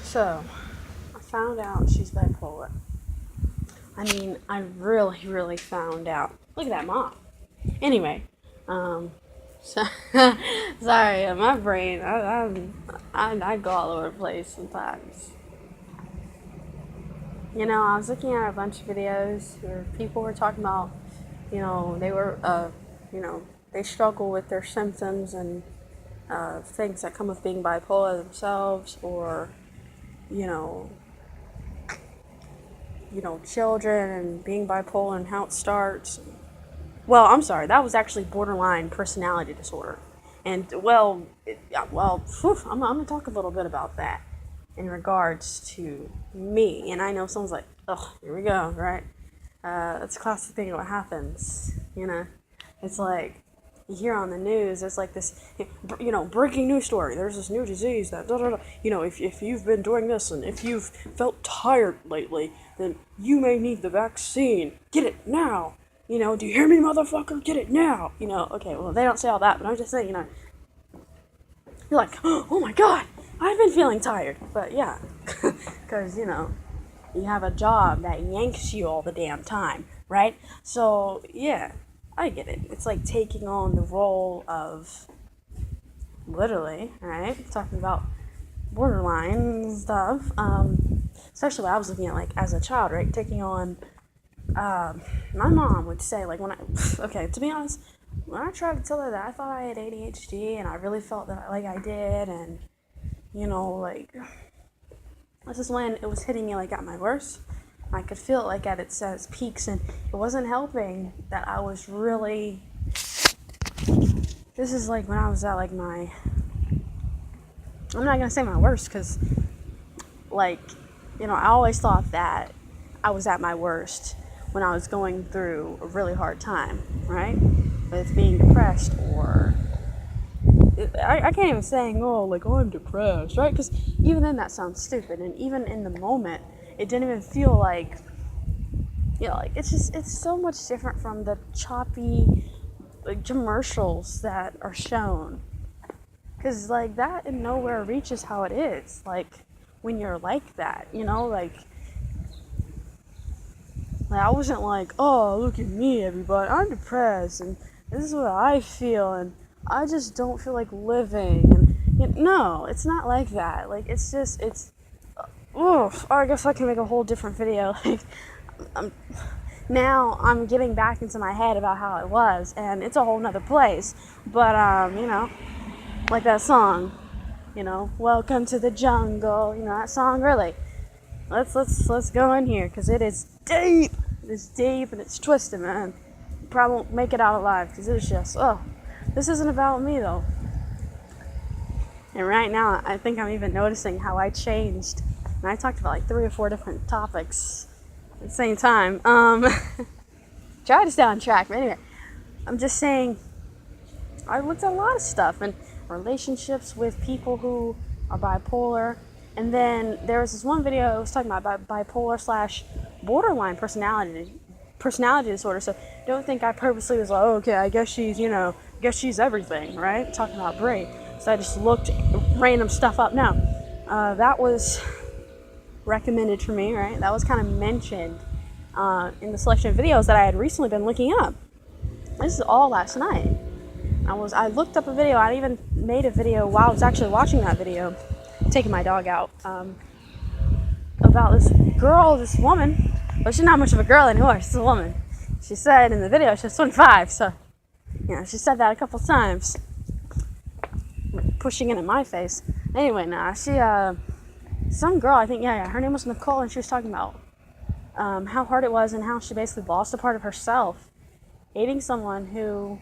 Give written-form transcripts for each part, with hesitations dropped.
So, I found out she's bipolar. I mean, I really, really found out. Look at that mom. Anyway, so, sorry, my brain, I go all over the place sometimes. I was looking at a bunch of videos where people were talking about, they were, they struggle with their symptoms and things that come with being bipolar themselves, or, you know, children and being bipolar and how it starts. Well, I'm sorry, that was actually borderline personality disorder. And, I'm going to talk a little bit about that in regards to me. And I know someone's like, oh, here we go, right? That's a classic thing what happens. It's like, you hear on the news, there's like this, breaking news story. There's this new disease that, if you've been doing this and if you've felt tired lately, then you may need the vaccine. Get it now. Do you hear me, motherfucker? Get it now. Okay, well, they don't say all that, but I'm just saying, you're like, oh my God, I've been feeling tired. But yeah, because, you have a job that yanks you all the damn time, right? So, yeah. I get it. It's like taking on the role of, literally, right? Talking about borderline stuff. Especially what I was looking at, like, as a child, right? Taking on, my mom would say, like, okay, to be honest, when I tried to tell her that I thought I had ADHD and I really felt that, like, I did, and, this is when it was hitting me, like, at my worst. I could feel it like at its peaks, and it wasn't helping that I was really, this is like when I was at like I'm not going to say my worst, because I always thought that I was at my worst when I was going through a really hard time, right? With being depressed, or, I can't even say, I'm depressed, right? Because even then that sounds stupid, and even in the moment, it didn't even feel like, it's so much different from the choppy, like, commercials that are shown. Because, like, that in nowhere reaches how it is, like, when you're like that, I wasn't like, oh, look at me, everybody, I'm depressed, and this is what I feel, and I just don't feel like living, and, no, it's not like that, like, it's I guess I can make a whole different video. Now I'm getting back into my head about how it was, and it's a whole nother place. But like that song, welcome to the jungle. That song, really. Let's go in here, because it is deep. It's deep and it's twisted, man. You probably won't make it out alive, because it's just, this isn't about me though. And right now, I think I'm even noticing how I changed. And I talked about like 3 or 4 different topics at the same time. Try to stay on track. But anyway, I'm just saying, I looked at a lot of stuff and relationships with people who are bipolar. And then there was this one video I was talking about bipolar / borderline personality disorder. So don't think I purposely was like, okay, I guess she's everything, right? Talking about brain. So I just looked random stuff up. Now, that was recommended for me, right? That was kind of mentioned in the selection of videos that I had recently been looking up. This is all last night. I looked up a video. I even made a video while I was actually watching that video, taking my dog out, about this woman. Well, she's not much of a girl anymore. She's a woman. She said in the video she was 25, so she said that a couple times, pushing it in my face. Anyway, some girl, I think, her name was Nicole, and she was talking about how hard it was and how she basically lost a part of herself dating someone who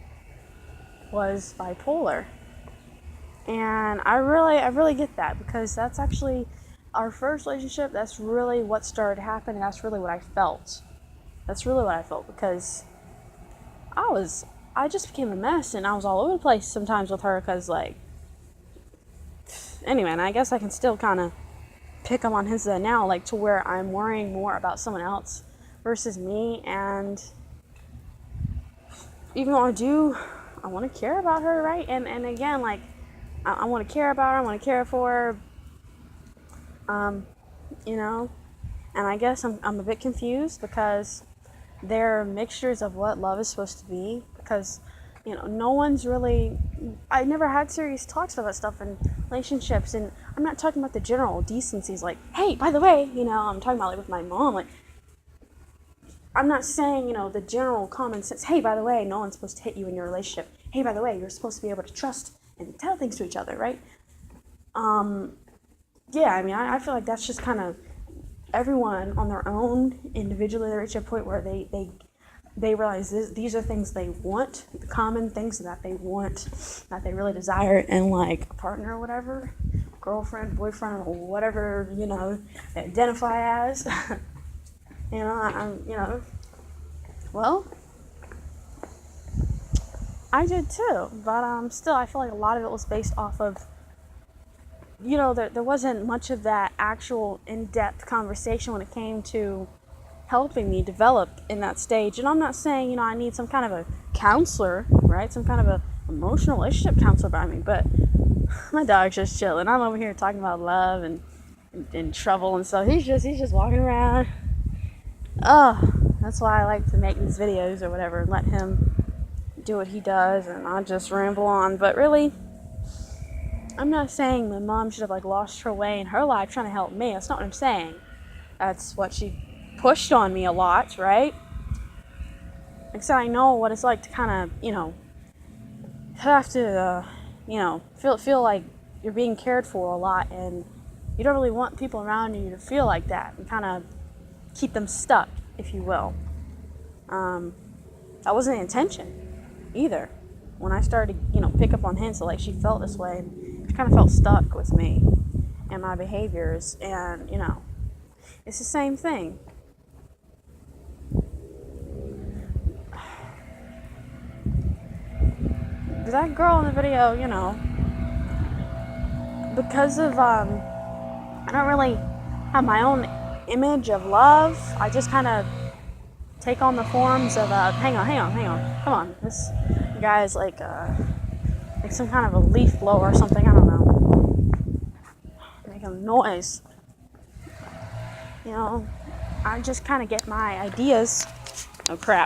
was bipolar. And I really get that, because that's actually our first relationship. That's really what started happening. That's really what I felt. Because I just became a mess, and I was all over the place sometimes with her, because, anyway, and I guess I can still kind of pick up on his now, like, to where I'm worrying more about someone else versus me. And even though I want to care about her, right? And again, like, I want to care about her, I want to care for her, You know, and I guess I'm a bit confused because they're mixtures of what love is supposed to be, because no one's really, I never had serious talks about that stuff in relationships. And I'm not talking about the general decencies, like, hey, by the way, I'm talking about like with my mom, like, I'm not saying, the general common sense, hey, by the way, no one's supposed to hit you in your relationship, hey, by the way, you're supposed to be able to trust and tell things to each other, right? Yeah, I mean, I feel like that's just kind of everyone on their own individually. They reach a point where they realize these are things they want, the common things that they want, that they really desire in like a partner or whatever, girlfriend, boyfriend, or whatever they identify as. Well, I did too, but still, I feel like a lot of it was based off of there wasn't much of that actual in-depth conversation when it came to helping me develop in that stage. And I'm not saying, I need some kind of a counselor, right? Some kind of a emotional relationship counselor by me, but my dog's just chilling. I'm over here talking about love and trouble and stuff. He's just walking around. Oh, that's why I like to make these videos or whatever and let him do what he does, and I just ramble on. But really, I'm not saying my mom should have like lost her way in her life trying to help me. That's not what I'm saying. That's what she pushed on me a lot, right? Like I said, I know what it's like to kind of, have to, feel like you're being cared for a lot, and you don't really want people around you to feel like that and kind of keep them stuck, if you will. That wasn't the intention either. When I started to, pick up on hints that like she felt this way, she kind of felt stuck with me and my behaviors, and it's the same thing. That girl in the video, because of I don't really have my own image of love. I just kind of take on the forms of hang on, come on. This guy is like some kind of a leaf blower or something. I don't know, making a noise. I just kind of get my ideas. Oh crap!